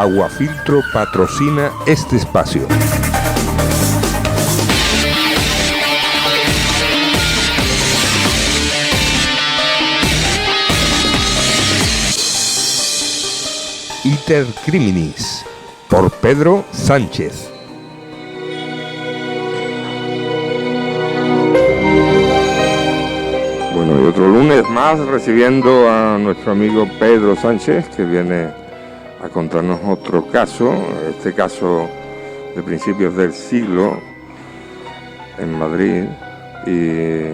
Aguafiltro patrocina este espacio. Iter Criminis, por Pedro Sánchez. Bueno, y otro lunes más recibiendo a nuestro amigo Pedro Sánchez, que viene a contarnos otro caso, este caso de principios del siglo en Madrid, y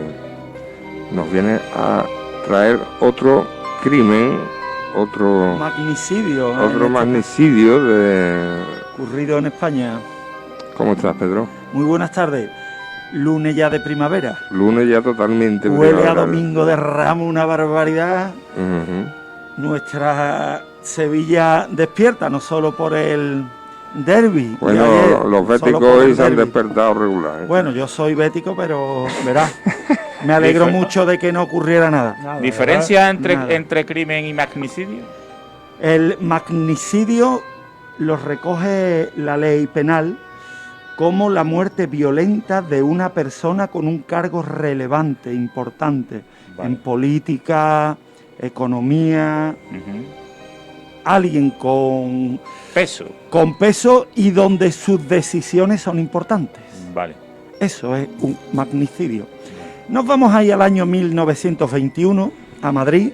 nos viene a traer otro crimen, otro magnicidio ocurrido en España. ¿Cómo estás, Pedro? Muy buenas tardes. Lunes ya de primavera. Lunes ya totalmente Huele primavera. a domingo de Ramos, una barbaridad. Nuestra Sevilla despierta, no solo por el derbi. Bueno, los béticos hoy se han despertado regular, ¿eh? Bueno, yo soy bético, pero verás, me alegro mucho de que no ocurriera nada. ¿Diferencia entre crimen y magnicidio? El magnicidio lo recoge la ley penal como la muerte violenta de una persona con un cargo relevante, importante, en política, economía, alguien con peso y donde sus decisiones son importantes. Vale. Eso es un magnicidio. Nos vamos ahí al año 1921, a Madrid.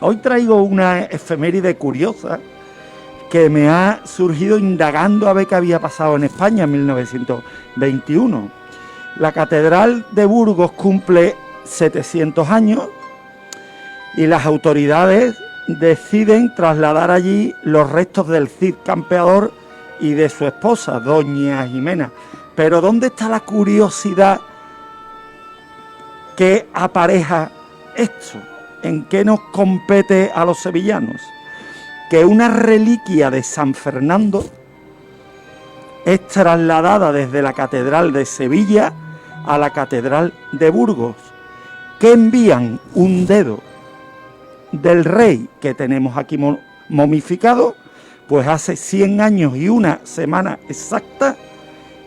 Hoy traigo una efeméride curiosa que me ha surgido indagando a ver qué había pasado en España en 1921. La Catedral de Burgos cumple 700 años y las autoridades deciden trasladar allí los restos del Cid Campeador y de su esposa, doña Jimena. Pero ¿dónde está la curiosidad que apareja esto? ¿En qué nos compete a los sevillanos? Que una reliquia de San Fernando es trasladada desde la Catedral de Sevilla a la Catedral de Burgos, que envían un dedo del rey que tenemos aquí momificado, pues hace 100 años y una semana exacta,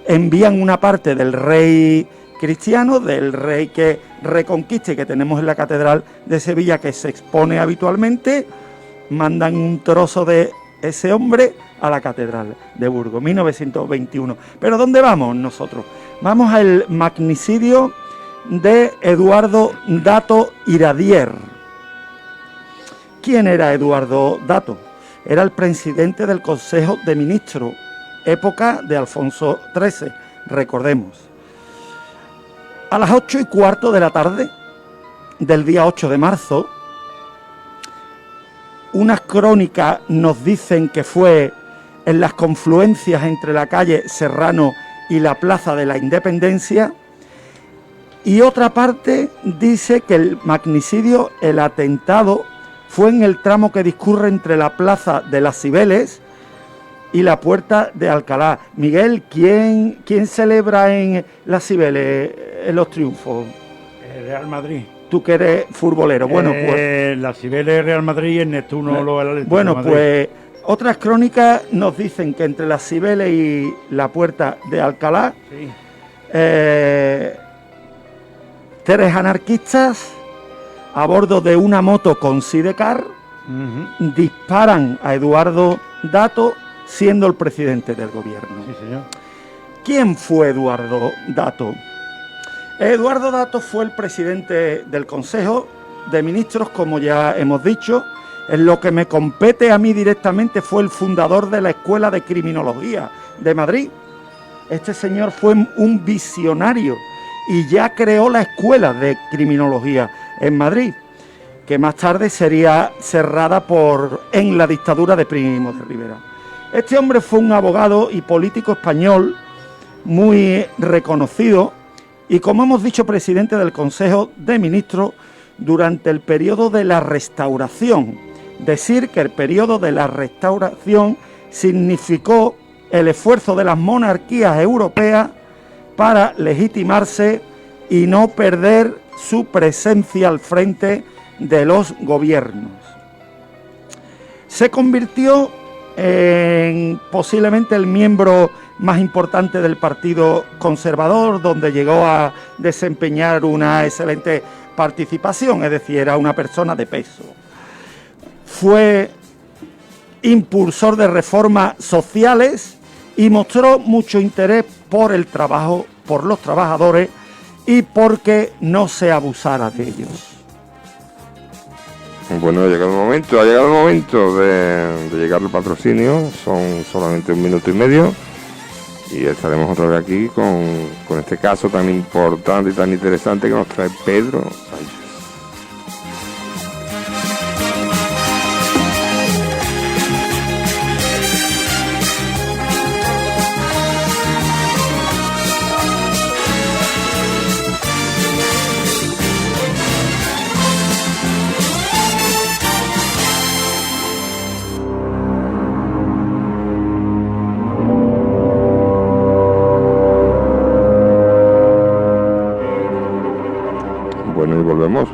envían una parte del rey cristiano, del rey que reconquiste que tenemos en la Catedral de Sevilla, que se expone habitualmente, mandan un trozo de ese hombre a la Catedral de Burgos, 1921. ¿Pero dónde vamos nosotros? Vamos al magnicidio de Eduardo Dato Iradier. ¿Quién era Eduardo Dato? Era el presidente del Consejo de Ministros, época de Alfonso XIII, recordemos. A las 8:15 de la tarde del día 8 de marzo, unas crónicas nos dicen que fue en las confluencias entre la calle Serrano y la Plaza de la Independencia, y otra parte dice que el magnicidio, el atentado, fue en el tramo que discurre entre la Plaza de las Cibeles y la Puerta de Alcalá. Miguel, ¿quién celebra en las Cibeles en los triunfos? El Real Madrid. Tú que eres futbolero. Bueno, pues la Cibeles Real Madrid y el Neptuno lo Atlético de bueno, Madrid. pues otras crónicas nos dicen que entre las Cibeles y la Puerta de Alcalá, Sí. 3 anarquistas a bordo de una moto con sidecar disparan a Eduardo Dato, siendo el presidente del gobierno. Sí, señor. ¿Quién fue Eduardo Dato? Eduardo Dato fue el presidente del Consejo de Ministros, como ya hemos dicho. En lo que me compete a mí directamente, fue el fundador de la Escuela de Criminología de Madrid. Este señor fue un visionario y ya creó la Escuela de Criminología en Madrid, que más tarde sería cerrada en la dictadura de Primo de Rivera. Este hombre fue un abogado y político español muy reconocido y, como hemos dicho, presidente del Consejo de Ministros durante el periodo de la Restauración. Decir que el periodo de la Restauración significó el esfuerzo de las monarquías europeas para legitimarse y no perder su presencia al frente de los gobiernos. Se convirtió posiblemente el miembro más importante del Partido Conservador, donde llegó a desempeñar una excelente participación, es decir, era una persona de peso. Fue impulsor de reformas sociales y mostró mucho interés por el trabajo, por los trabajadores y porque no se abusara de ellos. Bueno, ha llegado el momento de llegar al patrocinio, son solamente 1 minuto y medio y estaremos otra vez aquí con este caso tan importante y tan interesante que nos trae Pedro Sánchez.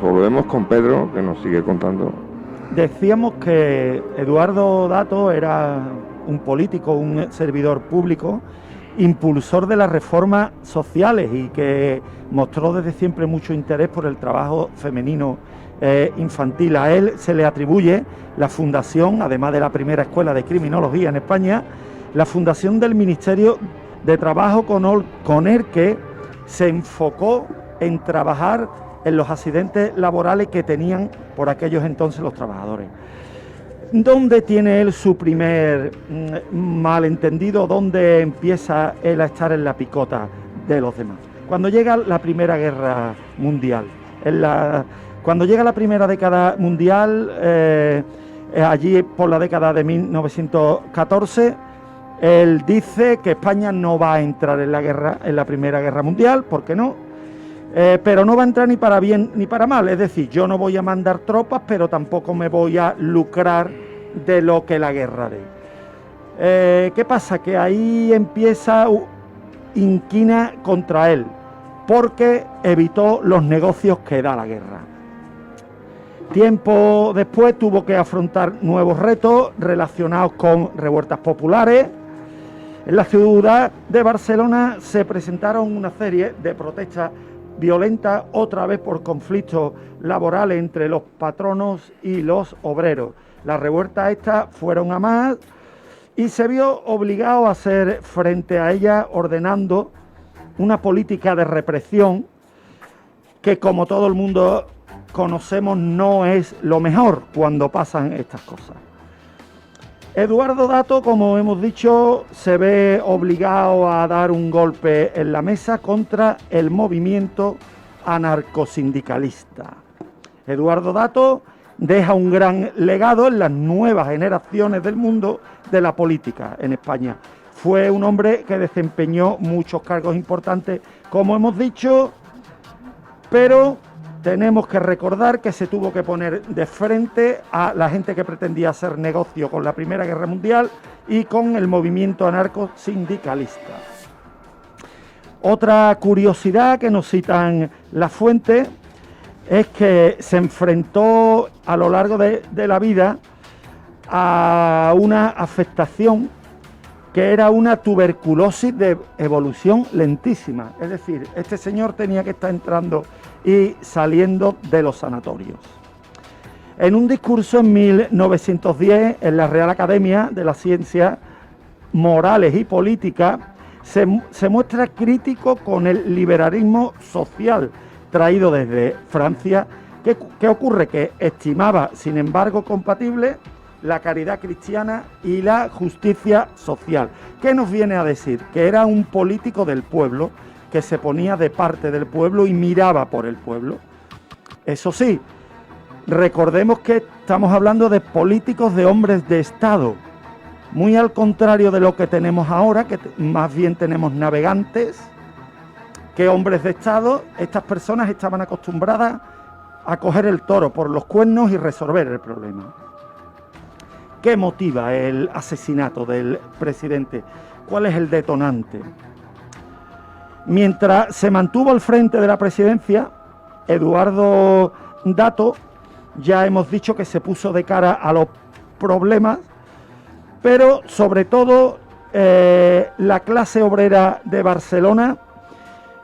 Volvemos con Pedro, que nos sigue contando. Decíamos que Eduardo Dato era un político, un servidor público, impulsor de las reformas sociales y que mostró desde siempre mucho interés por el trabajo femenino infantil. A él se le atribuye la fundación, además de la primera escuela de criminología en España, la fundación del Ministerio de Trabajo con el que se enfocó en trabajar en los accidentes laborales que tenían por aquellos entonces los trabajadores. ¿Dónde tiene él su primer malentendido? ¿Dónde empieza él a estar en la picota de los demás? Cuando llega la Primera Guerra Mundial. Cuando llega la primera década mundial, allí por la década de 1914, él dice que España no va a entrar en la Primera Guerra Mundial, ¿por qué no? Pero no va a entrar ni para bien ni para mal, es decir, yo no voy a mandar tropas, pero tampoco me voy a lucrar de lo que la guerra dé. ¿Qué pasa? Que ahí empieza inquina contra él, porque evitó los negocios que da la guerra. Tiempo después tuvo que afrontar nuevos retos relacionados con revueltas populares. En la ciudad de Barcelona se presentaron una serie de protestas violentas, otra vez por conflictos laborales entre los patronos y los obreros. Las revueltas estas fueron a más y se vio obligado a hacer frente a ellas ordenando una política de represión que, como todo el mundo conocemos, no es lo mejor cuando pasan estas cosas. Eduardo Dato, como hemos dicho, se ve obligado a dar un golpe en la mesa contra el movimiento anarcosindicalista. Eduardo Dato deja un gran legado en las nuevas generaciones del mundo de la política en España. Fue un hombre que desempeñó muchos cargos importantes, como hemos dicho, pero tenemos que recordar que se tuvo que poner de frente a la gente que pretendía hacer negocio con la Primera Guerra Mundial y con el movimiento anarcosindicalista. Otra curiosidad que nos citan las fuentes es que se enfrentó a lo largo de la vida a una afectación que era una tuberculosis de evolución lentísima. Es decir, este señor tenía que estar entrando y saliendo de los sanatorios. En un discurso en 1910 en la Real Academia de las Ciencias Morales y Políticas se muestra crítico con el liberalismo social traído desde Francia. ¿Qué ocurre? Que estimaba, sin embargo, compatible la caridad cristiana y la justicia social. ¿Qué nos viene a decir? Que era un político del pueblo, que se ponía de parte del pueblo y miraba por el pueblo. Eso sí, recordemos que estamos hablando de políticos, de hombres de Estado, muy al contrario de lo que tenemos ahora, que más bien tenemos navegantes que hombres de Estado. Estas personas estaban acostumbradas a coger el toro por los cuernos y resolver el problema. ¿Qué motiva el asesinato del presidente? ¿Cuál es el detonante? Mientras se mantuvo al frente de la presidencia, Eduardo Dato, ya hemos dicho que se puso de cara a los problemas pero sobre todo la clase obrera de Barcelona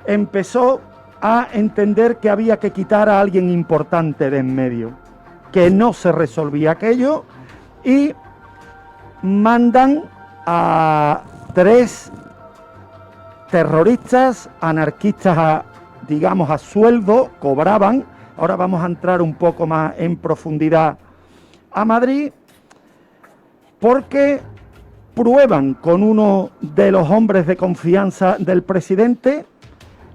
empezó a entender que había que quitar a alguien importante de en medio, que no se resolvía aquello, y mandan a 3 terroristas, anarquistas, digamos, a sueldo, cobraban. Ahora vamos a entrar un poco más en profundidad a Madrid, porque prueban con uno de los hombres de confianza del presidente,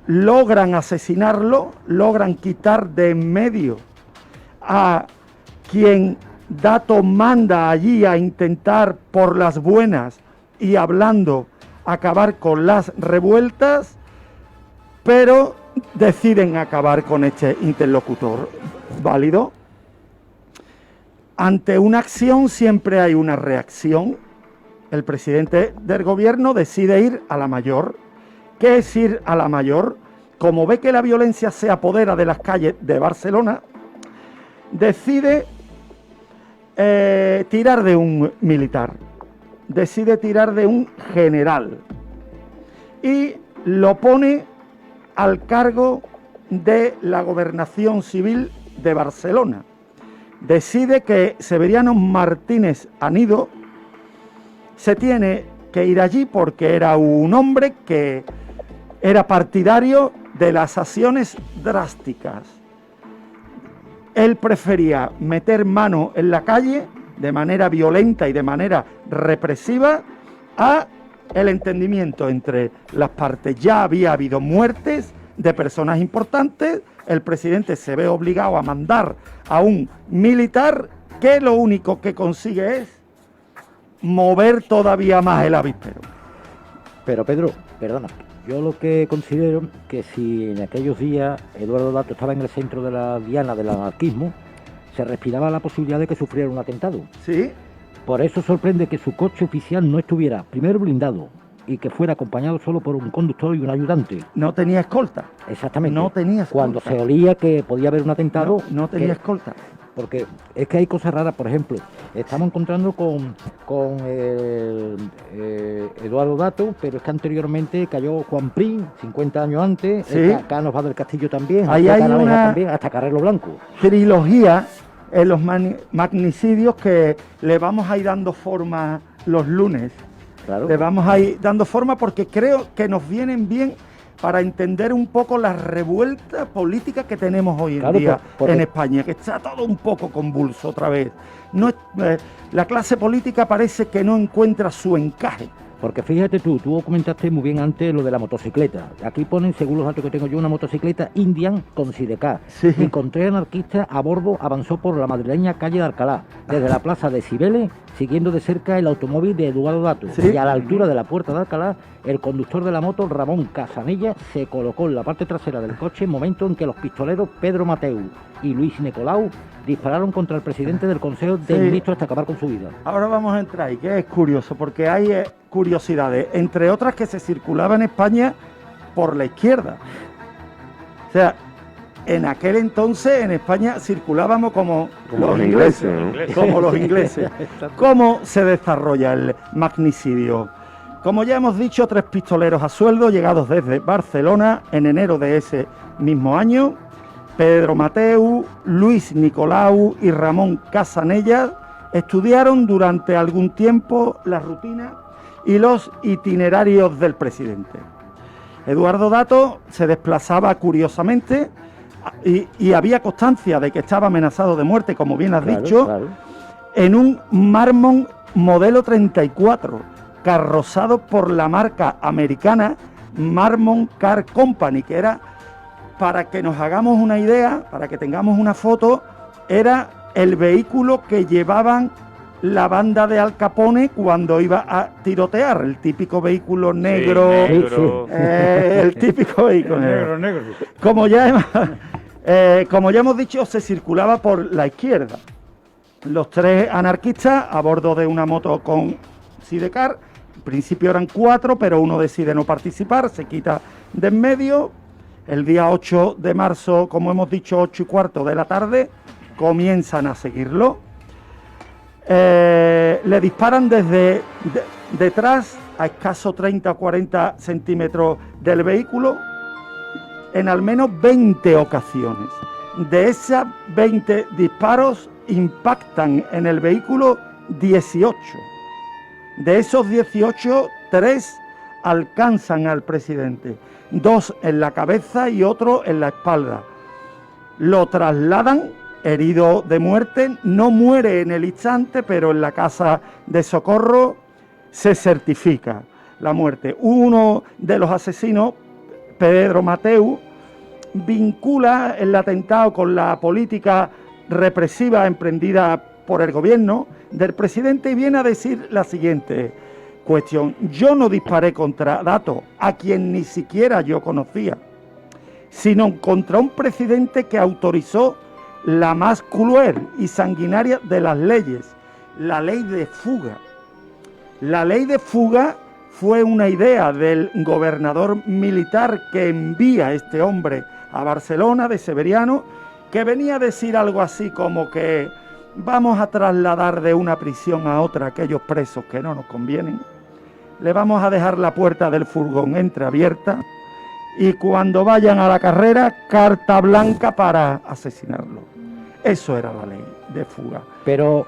logran asesinarlo, logran quitar de en medio a quien Dato manda allí a intentar por las buenas y hablando acabar con las revueltas, pero deciden acabar con este interlocutor válido. Ante una acción siempre hay una reacción. El presidente del gobierno decide ir a la mayor. ¿Qué es ir a la mayor? Como ve que la violencia se apodera de las calles de Barcelona, decide tirar de un militar, decide tirar de un general y lo pone al cargo de la gobernación civil de Barcelona. Decide que Severiano Martínez Anido se tiene que ir allí porque era un hombre que era partidario de las acciones drásticas. Él prefería meter mano en la calle de manera violenta y de manera represiva a el entendimiento entre las partes. Ya había habido muertes de personas importantes, el presidente se ve obligado a mandar a un militar que lo único que consigue es mover todavía más el avispero. Pero Pedro, perdona, yo lo que considero que si en aquellos días Eduardo Dato estaba en el centro de la diana del anarquismo, se respiraba la posibilidad de que sufriera un atentado. Sí. Por eso sorprende que su coche oficial no estuviera primero blindado y que fuera acompañado solo por un conductor y un ayudante. No tenía escolta. Exactamente. No tenía escolta. Cuando se olía que podía haber un atentado... No tenía escolta. Porque es que hay cosas raras, por ejemplo, estamos encontrando con Eduardo Dato, pero es que anteriormente cayó Juan Prim, 50 años antes, ¿Sí? Cano Vaz del Castillo también, ahí hay una también, hasta Carrero Blanco. Trilogía en los magnicidios que le vamos a ir dando forma los lunes. Claro. Le vamos a ir dando forma porque creo que nos vienen bien para entender un poco la revuelta política que tenemos hoy en día en España, que está todo un poco convulso otra vez. No, la clase política parece que no encuentra su encaje. Porque fíjate tú comentaste muy bien antes lo de la motocicleta. Aquí ponen, según los datos que tengo yo, una motocicleta Indian con sidecar. Sí. Y con 3 anarquistas a bordo avanzó por la madrileña calle de Alcalá, desde la plaza de Cibeles, siguiendo de cerca el automóvil de Eduardo Dato. Sí. Y a la altura de la puerta de Alcalá, el conductor de la moto, Ramón Casanella, se colocó en la parte trasera del coche en momento en que los pistoleros Pedro Mateu y Luis Nicolau dispararon contra el presidente del Consejo de Ministros hasta acabar con su vida. Ahora vamos a entrar ahí, que es curioso, porque hay curiosidades, entre otras que se circulaba en España por la izquierda. O sea, en aquel entonces en España circulábamos como los ingleses, ¿no? Como los ingleses. ¿Cómo se desarrolla el magnicidio? Como ya hemos dicho, 3 pistoleros a sueldo llegados desde Barcelona en enero de ese mismo año. Pedro Mateu, Luis Nicolau y Ramón Casanella estudiaron durante algún tiempo la rutina y los itinerarios del presidente. Eduardo Dato se desplazaba curiosamente y había constancia de que estaba amenazado de muerte, como bien has dicho, en un Marmon modelo 34, carrozado por la marca americana Marmon Car Company, que era, para que nos hagamos una idea, para que tengamos una foto, era el vehículo que llevaban la banda de Al Capone cuando iba a tirotear, el típico vehículo negro, el típico vehículo negro. Como ya hemos dicho, se circulaba por la izquierda. Los 3 anarquistas a bordo de una moto con sidecar, en principio eran 4, pero uno decide no participar, se quita de en medio. El día 8 de marzo, como hemos dicho, 8:15 de la tarde, comienzan a seguirlo. le disparan desde detrás a escaso 30 o 40 centímetros del vehículo en al menos 20 ocasiones. De esas 20 disparos impactan en el vehículo 18. De esos 18, 3 alcanzan al presidente, 2 en la cabeza y otro en la espalda. Lo trasladan herido de muerte, no muere en el instante, pero en la casa de socorro se certifica la muerte. Uno de los asesinos, Pedro Mateu, vincula el atentado con la política represiva emprendida por el gobierno del presidente y viene a decir la siguiente cuestión: yo no disparé contra Dato, a quien ni siquiera yo conocía, sino contra un presidente que autorizó la más cruel y sanguinaria de las leyes, la ley de fuga. La ley de fuga fue una idea del gobernador militar que envía a este hombre a Barcelona, de Severiano, que venía a decir algo así como que vamos a trasladar de una prisión a otra a aquellos presos que no nos convienen, le vamos a dejar la puerta del furgón entreabierta y cuando vayan a la carrera, carta blanca para asesinarlo. Eso era la ley de fuga. Pero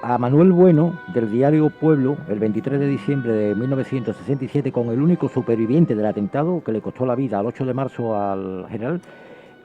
a Manuel Bueno, del diario Pueblo, el 23 de diciembre de 1967, con el único superviviente del atentado que le costó la vida al 8 de marzo al general,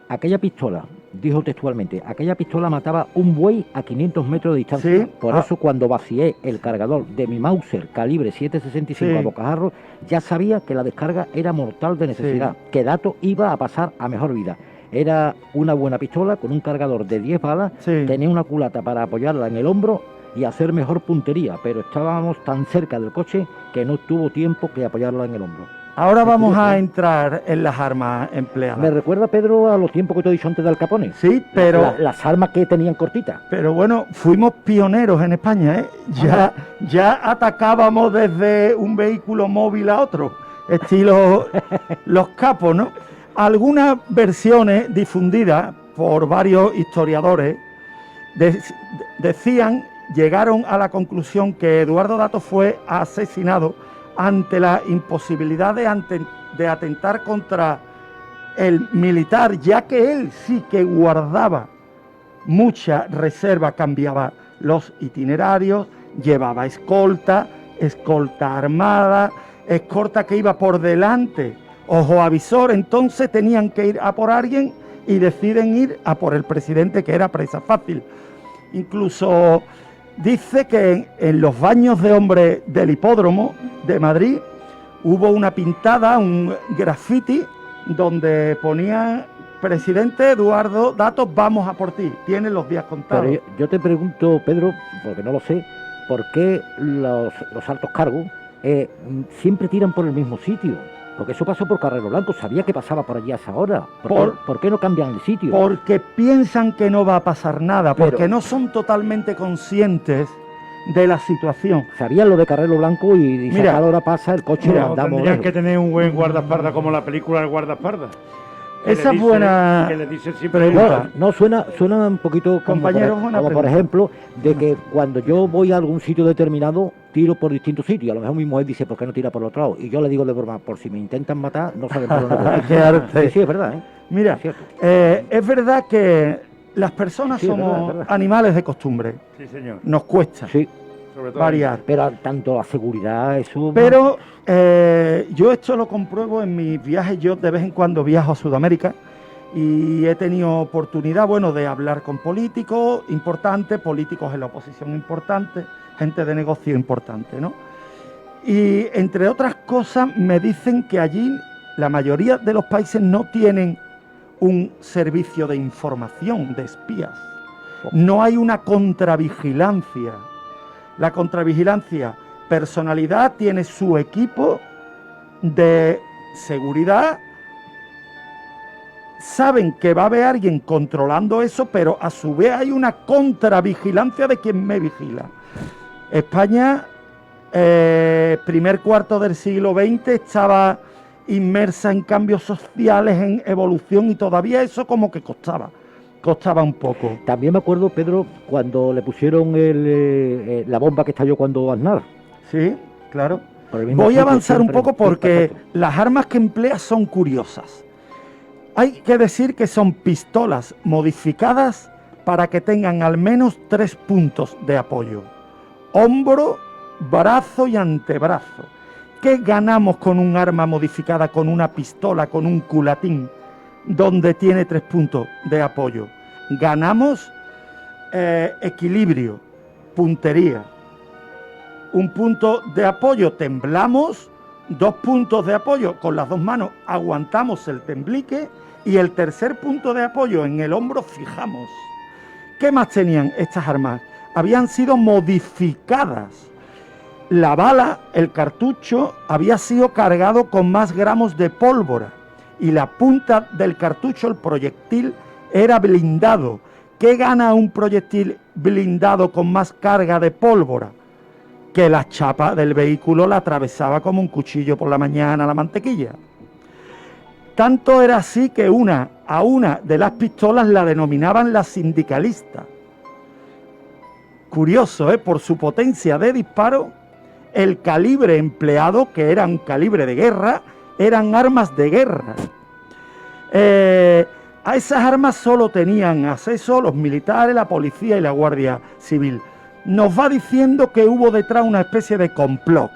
aquella pistola, dijo textualmente, aquella pistola mataba un buey a 500 metros de distancia. Sí. Por eso cuando vacié el cargador de mi Mauser calibre 7.65 a bocajarro, ya sabía que la descarga era mortal de necesidad, que Dato iba a pasar a mejor vida. Era una buena pistola con un cargador de 10 balas, tenía una culata para apoyarla en el hombro y hacer mejor puntería, pero estábamos tan cerca del coche que no tuvo tiempo que apoyarla en el hombro. Ahora vamos a entrar en las armas empleadas. Me recuerda, Pedro, a los tiempos que te he dicho antes de Al Capone. Sí, pero... Las armas que tenían cortitas. Pero bueno, fuimos pioneros en España, ¿eh? Ya atacábamos desde un vehículo móvil a otro, estilo los capos, ¿no? Algunas versiones difundidas por varios historiadores llegaron a la conclusión que Eduardo Dato fue asesinado ante la imposibilidad de atentar contra el militar, ya que él sí que guardaba mucha reserva, cambiaba los itinerarios, llevaba escolta armada, escolta que iba por delante, ojo avisor. Entonces tenían que ir a por alguien y deciden ir a por el presidente, que era presa fácil. Incluso dice que en los baños de hombres del hipódromo de Madrid hubo una pintada, un graffiti, donde ponía: presidente Eduardo Dato, vamos a por ti, tienes los días contados. Pero yo te pregunto, Pedro, porque no lo sé, ¿por qué los altos cargos siempre tiran por el mismo sitio? Porque eso pasó por Carrero Blanco, sabía que pasaba por allí a esa hora. ¿Por qué no cambian el sitio? Porque piensan que no va a pasar nada, porque no son totalmente conscientes de la situación. Sabían lo de Carrero Blanco y a cada hora pasa el coche andando. Tendrían que tener un buen guardaespaldas como la película El guardaespaldas. Esa es buena que le dice siempre pregunta. No, suena un poquito como, por ejemplo, de que cuando yo voy a algún sitio determinado, tiro por distintos sitios. A lo mejor mi mujer dice, ¿por qué no tira por el otro lado? Y yo le digo de broma, por si me intentan matar, no saben por dónde. Sí, es verdad, ¿eh? Mira, es verdad que las personas somos animales de costumbre. Sí, señor. Nos cuesta variar. Pero tanto la seguridad, eso... Pero yo esto lo compruebo en mis viajes. Yo de vez en cuando viajo a Sudamérica y he tenido oportunidad, de hablar con políticos importantes, políticos en la oposición importantes, gente de negocio importante, ¿no? Y entre otras cosas me dicen que allí la mayoría de los países no tienen un servicio de información, de espías. No hay una contravigilancia. La contravigilancia, personalidad, tiene su equipo de seguridad. Saben que va a haber alguien controlando eso, pero a su vez hay una contravigilancia de quien me vigila. España, primer cuarto del siglo XX, estaba inmersa en cambios sociales, en evolución, y todavía eso como que costaba. costaba un poco. También me acuerdo, Pedro, cuando le pusieron la bomba que estalló cuando Aznar. Sí, claro. Por el mismo Voy a sitio, avanzar un siempre, poco porque perfecto. las armas que emplea son curiosas. Hay que decir que son pistolas modificadas para que tengan al menos 3 puntos de apoyo: hombro, brazo y antebrazo. ¿Qué ganamos con un arma modificada, con una pistola, con un culatín, donde tiene 3 puntos de apoyo? Ganamos equilibrio, puntería. Un punto de apoyo, temblamos. 2 puntos de apoyo, con las 2 manos aguantamos el temblique. Y el tercer punto de apoyo en el hombro fijamos. ¿Qué más tenían estas armas? Habían sido modificadas. La bala, el cartucho, había sido cargado con más gramos de pólvora. Y la punta del cartucho, el proyectil, era blindado. ¿Qué gana un proyectil blindado con más carga de pólvora? Que la chapa del vehículo la atravesaba como un cuchillo por la mañana la mantequilla. Tanto era así que a una de las pistolas la denominaban la sindicalista. Curioso, por su potencia de disparo, el calibre empleado, que era un calibre de guerra, eran armas de guerra. A esas armas solo tenían acceso los militares, la policía y la Guardia Civil. Nos va diciendo que hubo detrás una especie de complot.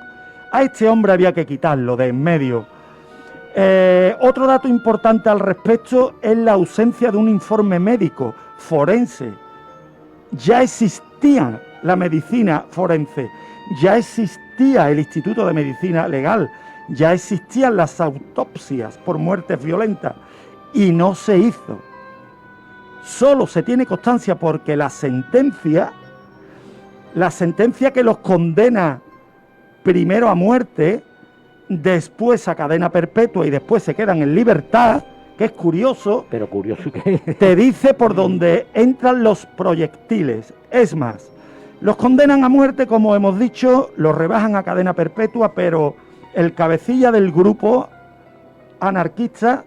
A este hombre había que quitarlo de en medio. Otro dato importante al respecto es la ausencia de un informe médico forense. Ya existía la medicina forense, ya existía el Instituto de Medicina Legal, ya existían las autopsias por muertes violentas y no se hizo. Solo se tiene constancia porque la sentencia que los condena primero a muerte, después a cadena perpetua y después se quedan en libertad, que es curioso, Pero curioso que... te dice por dónde entran los proyectiles. Es más, los condenan a muerte, como hemos dicho, los rebajan a cadena perpetua, pero el cabecilla del grupo anarquista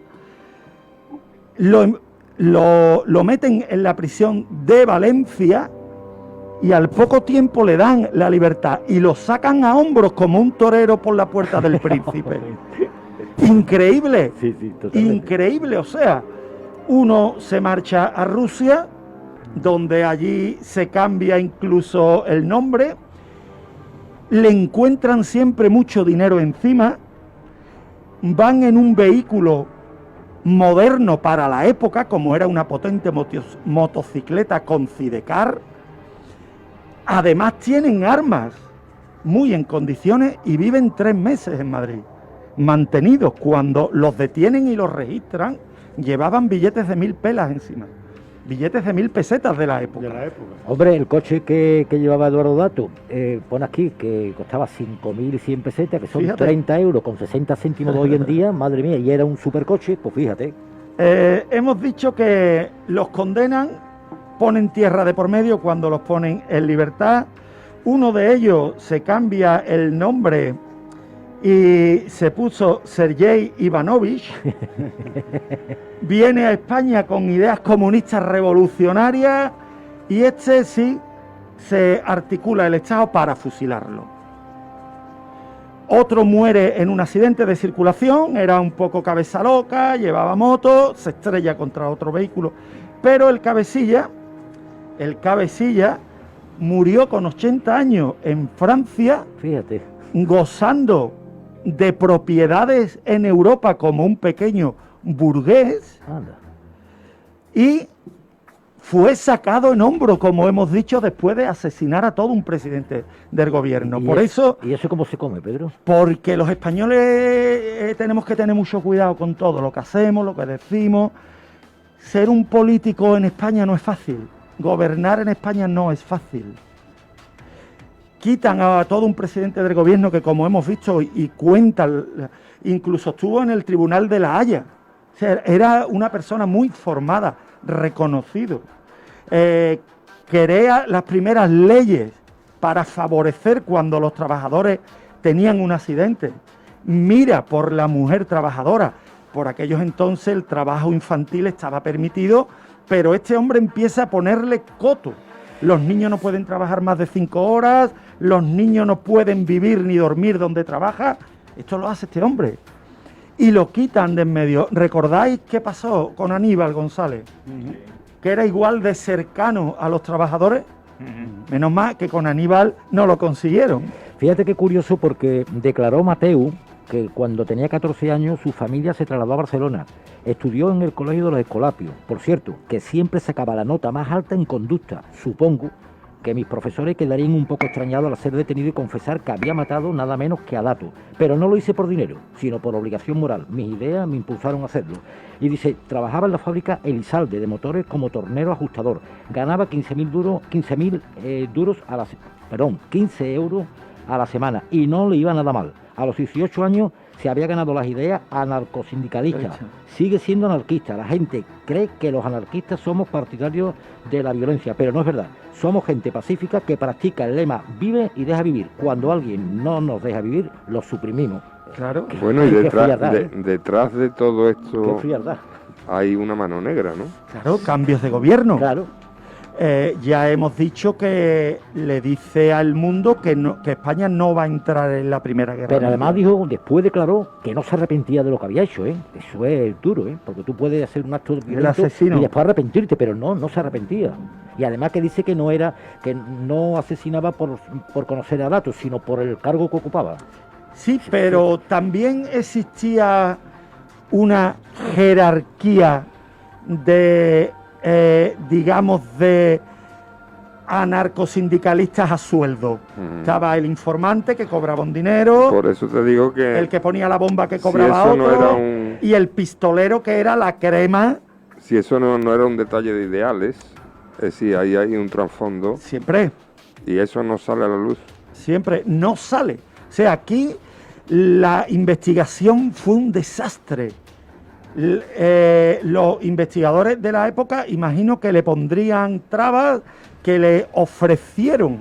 lo meten en la prisión de Valencia y al poco tiempo le dan la libertad y lo sacan a hombros como un torero por la Puerta del Príncipe. Increíble, Sí, totalmente. increíble, o sea, uno se marcha a Rusia, donde allí se cambia incluso el nombre, le encuentran siempre mucho dinero encima, van en un vehículo moderno para la época, como era una potente motocicleta con sidecar. Además tienen armas muy en condiciones y viven 3 meses en Madrid, mantenidos. Cuando los detienen y los registran, llevaban billetes de 1000 pelas encima, billetes de 1000 pesetas de la época. Hombre, el coche que llevaba Eduardo Dato, pone aquí que costaba 5.100 pesetas, que son Fíjate. 30 euros con 60 céntimos de hoy en día, madre mía, y era un supercoche, pues fíjate. Hemos dicho que los condenan, ponen tierra de por medio cuando los ponen en libertad. Uno de ellos se cambia el nombre y se puso Sergei Ivanovich. Viene a España con ideas comunistas revolucionarias y este sí se articula el Estado para fusilarlo. Otro muere en un accidente de circulación, era un poco cabeza loca, llevaba moto, se estrella contra otro vehículo, pero el cabecilla murió con 80 años en Francia, Fíjate. gozando de propiedades en Europa como un pequeño burgués, Anda. y fue sacado en hombro, como hemos dicho, después de asesinar a todo un presidente del gobierno. Por eso, ¿Y eso cómo se come, Pedro? porque los españoles tenemos que tener mucho cuidado con todo lo que hacemos, lo que decimos. Ser un político en España no es fácil. Gobernar en España no es fácil. Quitan a todo un presidente del gobierno que, como hemos visto, y cuentan, incluso estuvo en el Tribunal de La Haya. O sea, era una persona muy formada, reconocido. Crea las primeras leyes para favorecer cuando los trabajadores tenían un accidente. Mira por la mujer trabajadora. Por aquellos entonces el trabajo infantil estaba permitido pero este hombre empieza a ponerle coto. Los niños no pueden trabajar más de 5 horas, los niños no pueden vivir ni dormir donde trabaja. Esto lo hace este hombre. Y lo quitan de en medio. ¿Recordáis qué pasó con Aníbal González? Que era igual de cercano a los trabajadores. Menos mal que con Aníbal no lo consiguieron. Fíjate qué curioso, porque declaró Mateu que cuando tenía 14 años su familia se trasladó a Barcelona. Estudió en el Colegio de los Escolapios. Por cierto, que siempre sacaba la nota más alta en conducta. Supongo que mis profesores quedarían un poco extrañados al ser detenido y confesar que había matado nada menos que a Dato. Pero no lo hice por dinero, sino por obligación moral. Mis ideas me impulsaron a hacerlo. Y dice, trabajaba en la fábrica Elizalde de motores como tornero ajustador. Ganaba 15 euros a la semana y no le iba nada mal. A los 18 años se había ganado las ideas anarcosindicalistas. Sigue siendo anarquista. La gente cree que los anarquistas somos partidarios de la violencia, pero no es verdad. Somos gente pacífica que practica el lema vive y deja vivir. Cuando alguien no nos deja vivir, lo suprimimos. Claro. Bueno, y Qué frialdad, detrás de todo Qué esto frialdad. hay una mano negra, ¿no? Claro, cambios de gobierno. Claro. Ya hemos dicho que le dice al mundo que España no va a entrar en la Primera Guerra Pero además Mundial. dijo, después declaró que no se arrepentía de lo que había hecho, ¿eh? Eso es duro, ¿eh? Porque tú puedes hacer un acto violento asesino. y después arrepentirte, pero no se arrepentía. Y además que dice que no asesinaba por conocer a Dato, sino por el cargo que ocupaba. Sí, pero también existía una jerarquía de, digamos, de anarcosindicalistas a sueldo. Estaba el informante que cobraba un dinero, Por eso te digo que el que ponía la bomba que si cobraba eso otro, no era un- y el pistolero que era la crema. si eso no era un detalle de ideales, es decir, ahí hay un trasfondo Siempre, y eso no sale a la luz. siempre no sale. O sea, aquí la investigación fue un desastre. Los investigadores de la época, imagino que le pondrían trabas, que le ofrecieron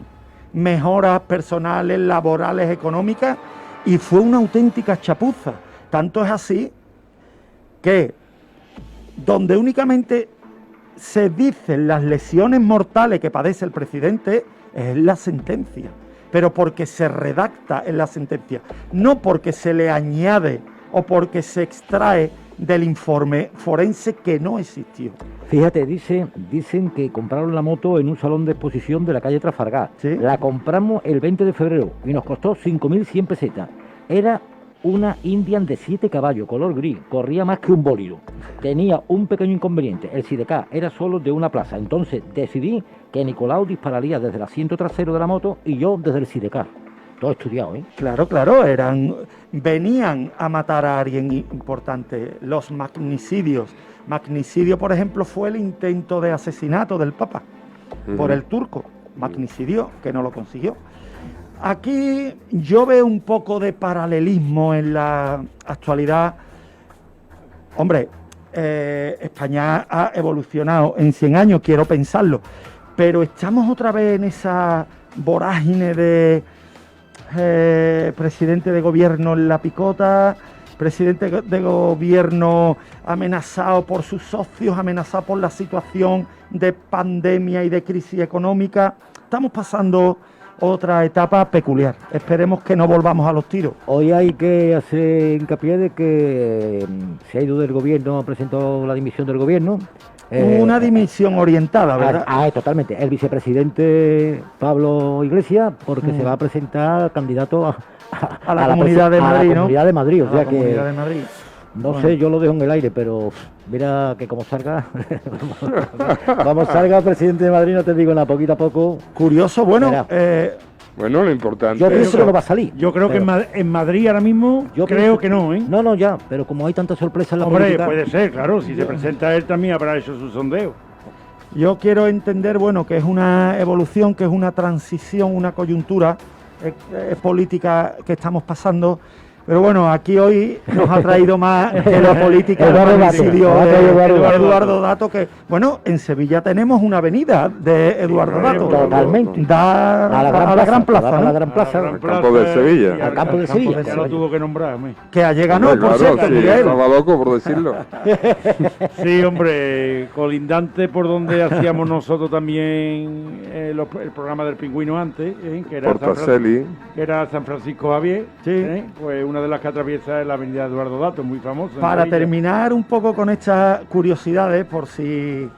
mejoras personales, laborales, económicas, y fue una auténtica chapuza. Tanto es así que donde únicamente se dicen las lesiones mortales que padece el presidente es en la sentencia, pero porque se redacta en la sentencia, no porque se le añade o porque se extrae del informe forense que no existió. Fíjate, dicen que compraron la moto en un salón de exposición de la calle Trafalgar. Sí. La compramos el 20 de febrero y nos costó 5.100 pesetas. Era una Indian de 7 caballos, color gris, corría más que un bólido. Tenía un pequeño inconveniente, el sidecar era solo de una plaza, entonces decidí que Nicolau dispararía desde el asiento trasero de la moto y yo desde el sidecar. Todo estudiado, ¿eh? Claro, venían a matar a alguien importante. Los magnicidios. Magnicidio, por ejemplo, fue el intento de asesinato del Papa por el turco. Magnicidio, que no lo consiguió. Aquí yo veo un poco de paralelismo en la actualidad. Hombre, España ha evolucionado en 100 años, quiero pensarlo, pero estamos otra vez en esa vorágine de presidente de gobierno en la picota, presidente de gobierno amenazado por sus socios, amenazado por la situación de pandemia y de crisis económica. Estamos pasando otra etapa peculiar. Esperemos que no volvamos a los tiros. Hoy hay que hacer hincapié de que se ha ido del gobierno, ha presentado la dimisión del gobierno. Una dimisión orientada, ¿verdad? Totalmente. El vicepresidente Pablo Iglesias, porque se va a presentar candidato a la Comunidad de Madrid, ¿no? Comunidad de Madrid, o A sea la que Comunidad de Madrid. no Bueno. sé, yo lo dejo en el aire, pero mira que como salga, vamos salga presidente de Madrid, no te digo nada, poquito a poco. Curioso, bueno, Mira. Bueno, lo importante Yo pienso es que no va a salir. Yo creo que pero- en Madrid ahora mismo yo creo pienso- que no, ¿eh? No, ya, pero como hay tanta sorpresa en la Hombre, política... puede ser, claro, si se presenta él también habrá hecho su sondeo. yo quiero entender, bueno, que es una evolución, que es una transición, una coyuntura política que estamos pasando, Pero bueno, aquí hoy nos ha traído más de la política del Eduardo Dato. magnicidio Nos ha de traído Eduardo Dato, que, bueno, en Sevilla tenemos una avenida de Eduardo Dato. Totalmente. Da A la gran plaza, ¿no? a la gran plaza. Al campo de Sevilla. Al campo de Sevilla. Ya lo tuvo que nombrar, hombre. Que allí ganó, Hombre, por claro, cierto, sí, Miguel. estaba loco por decirlo. Sí, hombre, colindante por donde hacíamos nosotros también el programa del Pingüino antes, que era Portacelli. San Francisco Javier, Sí. pues una de las que atraviesa es la avenida Eduardo Dato, muy famosa. en Para Sevilla. terminar un poco con estas curiosidades, por si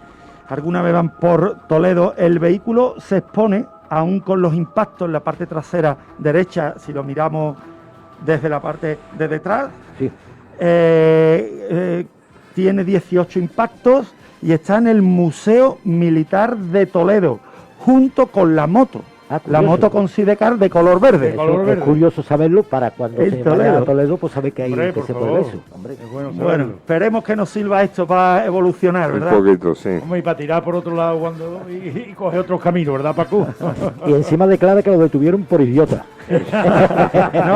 alguna vez van por Toledo, el vehículo se expone, aún con los impactos en la parte trasera derecha, si lo miramos desde la parte de detrás, Sí. tiene 18 impactos y está en el Museo Militar de Toledo, junto con la moto. Ah, La curioso. moto con sidecar de color verde. De color Es verde. curioso saberlo para cuando En se Toledo. vaya a Toledo, pues saber que, Hombre, que por se puede favor. ver eso. Hombre. Es bueno Bueno, saberlo. esperemos que nos sirva esto para evolucionar, Un ¿verdad? poquito, sí. Hombre, y para tirar por otro lado cuando y coge otros caminos, ¿verdad, Paco? Y encima declara que lo detuvieron por idiota.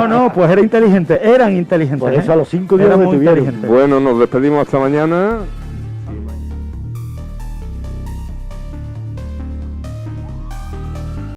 No, pues era inteligente, eran inteligentes. Por eso a los 5 días Eran lo muy detuvieron. inteligentes. Bueno, nos despedimos hasta mañana.